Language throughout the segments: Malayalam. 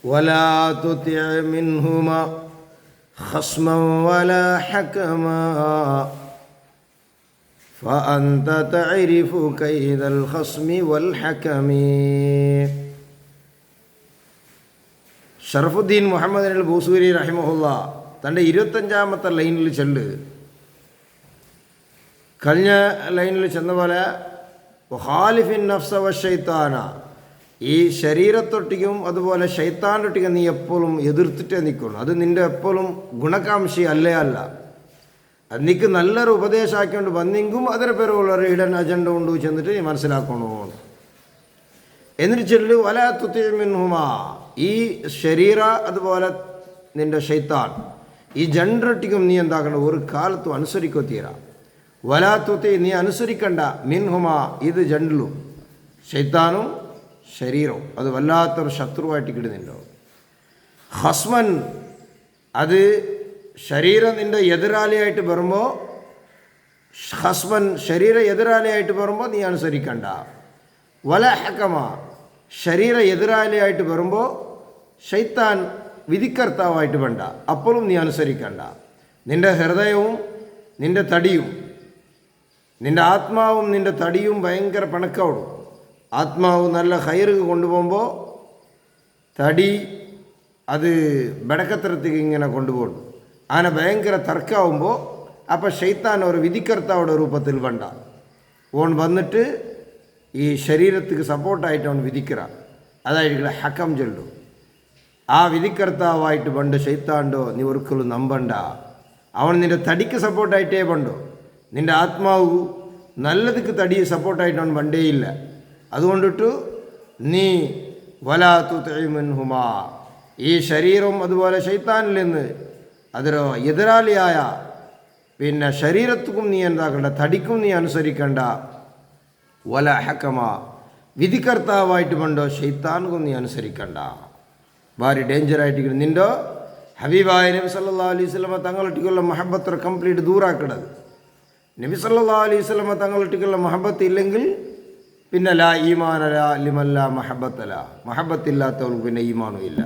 ولا تطع منهما خصما ولا حكما فأنت تعرف كيد الخصم والحكم. ഷറഫുദ്ദീൻ മുഹമ്മദ് അൽ ബൂസൂരി റഹിമഹുല്ല തൻ്റെ 25-ാമത്തെ ലൈനിൽ ചെല്ല്. കഴിഞ്ഞ ലൈനിൽ ചെന്ന പോലെ ഖാലിഫിൻ നഫ്സ വ ഷൈത്താന, ഈ ശരീരത്തൊട്ടിക്കും അതുപോലെ ഷൈത്താനൊട്ടിക്കും നീ എപ്പോഴും എതിർത്തിട്ടേ നിൽക്കണം. അത് നിൻ്റെ എപ്പോഴും ഗുണകാംക്ഷി അല്ലേ അല്ല. അത് നിനക്ക് നല്ലൊരു ഉപദേശമാക്കിക്കൊണ്ട് വന്നെങ്കും അതിന് പേരുള്ളൊരു ഹിഡൻ അജണ്ട കൊണ്ട് ചെന്നിട്ട് നീ മനസ്സിലാക്കണോ. എന്നിട്ട് ചെല്ലു വലാ തുതി മിൻഹുമാ, ഈ ശരീര അതുപോലെ നിൻ്റെ ഷൈത്താൻ ഈ ജണ്ടൊട്ടിക്കും നീ എന്താക്കണം, ഒരു കാലത്തും അനുസരിക്കോ തീരാ. വലാ തുതി, നീ അനുസരിക്കണ്ട, മിൻഹുമാ, ഇത് ജണ്ടിലും ഷൈത്താനും ശരീരവും അത് വല്ലാത്തൊരു ശത്രുവായിട്ട് കിടുന്നുണ്ടോ. ഹസ്മൻ, അത് ശരീരം നിൻ്റെ എതിരാളിയായിട്ട് വരുമ്പോൾ, ഹസ്മൻ ശരീര എതിരാളിയായിട്ട് വരുമ്പോൾ നീ അനുസരിക്കണ്ട. വല ഹക്കമ, ശരീര എതിരാളിയായിട്ട് വരുമ്പോൾ ഷൈത്താൻ വിധികർത്താവായിട്ട് വേണ്ട, അപ്പോഴും നീ അനുസരിക്കണ്ട. നിൻ്റെ ഹൃദയവും നിൻ്റെ തടിയും, നിൻ്റെ ആത്മാവും നിൻ്റെ തടിയും ഭയങ്കര പണക്കോടും. ആത്മാവ് നല്ല ഹൈറ് കൊണ്ടുപോകുമ്പോൾ തടി അത് ബടക്കത്തരത്തേക്ക് ഇങ്ങനെ കൊണ്ടുപോകും. അങ്ങനെ ഭയങ്കര തർക്കമാകുമ്പോൾ അപ്പോൾ ഷൈത്താൻ ഒരു വിധികർത്താവുടെ രൂപത്തിൽ വേണ്ട, ഓൺ വന്നിട്ട് ഈ ശരീരത്തിക്ക് സപ്പോർട്ടായിട്ട് അവൻ വിധിക്കുക. അതായിരിക്കും ഹക്കം ചൊല്ലും. ആ വിധികർത്താവായിട്ട് പണ്ട് ഷൈത്താണ്ടോ നീ ഒരിക്കലും നമ്പണ്ട. അവൻ നിൻ്റെ തടിക്ക് സപ്പോർട്ടായിട്ടേ പണ്ടോ. നിൻ്റെ ആത്മാവ് നല്ലതിക്ക് തടി സപ്പോർട്ടായിട്ട് അവൻ പണ്ടേയില്ല. അതുകൊണ്ടിട്ട് നീ വലാ തുതി മിൻഹുമാ, ഈ ശരീരം അതുപോലെ ഷൈത്താനിൽ നിന്ന് അതൊരു എതിരാളിയായ പിന്നെ ശരീരത്തിനും നീ എന്താക്കണ്ട, തടിക്കും നീ അനുസരിക്കണ്ട. വല ഹക്കമ, വിധികർത്താവായിട്ട് പണ്ടോ ഷൈത്താനും നീ അനുസരിക്കണ്ട. ഭാരി ഡേഞ്ചറായിട്ട് നിൻ്റെ ഹബീബായ നബി സല്ലല്ലാഹു അലൈഹി വസല്ലമ തങ്ങളൊട്ടിക്കുള്ള മഹബത്ത് കംപ്ലീറ്റ് ദൂരാക്കിടത്. നബി സല്ലല്ലാഹു അലൈഹി വസല്ലമ തങ്ങളൊട്ടിക്കുള്ള മഹബത്ത് ഇല്ലെങ്കിൽ പിന്നെ ലാ ഈമാനല ലിമല്ല മഹബത്തല, മഹബത്തില്ലാത്തവർക്ക് പിന്നെ ഈമാനും ഇല്ല.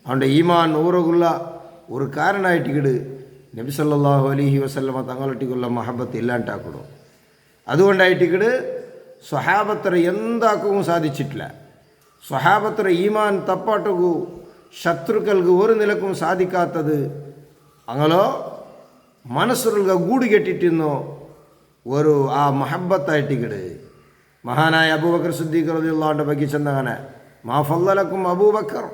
അതുകൊണ്ട് ഈമാൻ ഊറുള്ള ഒരു കാരണമായിട്ട് നബി സല്ലല്ലാഹു അലൈഹി വസല്ലമ തങ്ങളൊട്ടിക്കുള്ള മഹബത്ത് ഇല്ലാണ്ടാക്കണം. അതുകൊണ്ടായിട്ട് സ്വഹാബത്തര എന്താക്കും സാധിച്ചിട്ടില്ല. സ്വഹാബത്തര ഈമാൻ തപ്പാട്ടു ശത്രുക്കൾക്ക് ഒരു നിലക്കും സാധിക്കാത്തത് അങ്ങനോ മനസ്സുകൾ ഗൂട് കെട്ടിട്ടിരുന്നോ ഒരു ആ മഹബത്തായിട്ട്. മഹാനായ അബൂബക്കർ സിദ്ദീഖ് റളിയല്ലാഹു അൻഹു ಬಗ್ಗೆ ചെന്നങ്ങനെ മാ ഫളലക്കും അബൂബക്കർ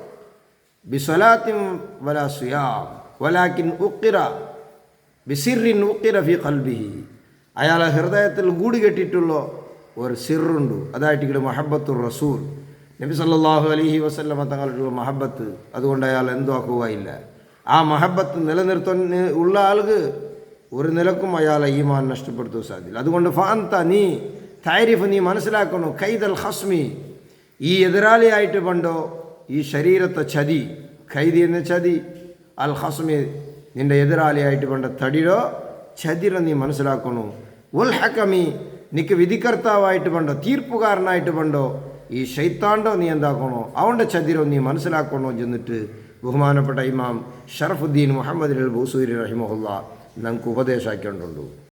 ബിസ്വലാത്തിൻ വലാ സിയാം വലാകിൻ ഉഖിറ ബിസിറിൻ ഉഖിറ ഫി ഖൽബിഹി, അയാളെ ഹൃദയത്തിൽ ഗൂട് കെട്ടിയിട്ടുള്ള ഒരു സിറുണ്ട്. അതായിട്ട് മഹബത്തുർ റസൂൽ, നബി സല്ലല്ലാഹു അലൈഹി വസല്ലമ തങ്ങളുടെ മഹബത്ത്. അതുകൊണ്ട് അയാൾ എന്തോ ആക്കുകയില്ല. ആ മഹബത്ത് നിലനിർത്താൻ ഉള്ള ആൾക്ക് ഒരു നിലക്കും അയാളെ ഈമാൻ നഷ്ടപ്പെടുത്താൻ സാധ്യത. അതുകൊണ്ട് ഫഅന്ത, നീ താരിഫ്, നീ മനസ്സിലാക്കണം, ഖൈദൽ ഖസ്മി, ഈ എതിരാളിയായിട്ട് പണ്ടോ ഈ ശരീരത്തെ ചതി, ഖൈദി എന്ന ചതി, അൽ ഖസ്മി നിൻ്റെ എതിരാളിയായിട്ട് പണ്ട തടിയോ ചതിരോ നീ മനസ്സിലാക്കണു. ഉൽ ഹക്കമി, നിനക്ക് വിധികർത്താവായിട്ട് പണ്ടോ തീർപ്പുകാരനായിട്ട് പണ്ടോ ഈ ഷൈത്താണ്ടോ നീ എന്താക്കണോ, അവൻ്റെ ചതിരോ നീ മനസ്സിലാക്കണോ ചെന്നിട്ട് ബഹുമാനപ്പെട്ട ഇമാം ഷറഫുദ്ദീൻ മുഹമ്മദ് അൽ ബൂസൂരി റഹിമഹുല്ല നമുക്ക് ഉപദേശമാക്കിക്കൊണ്ടുണ്ട്.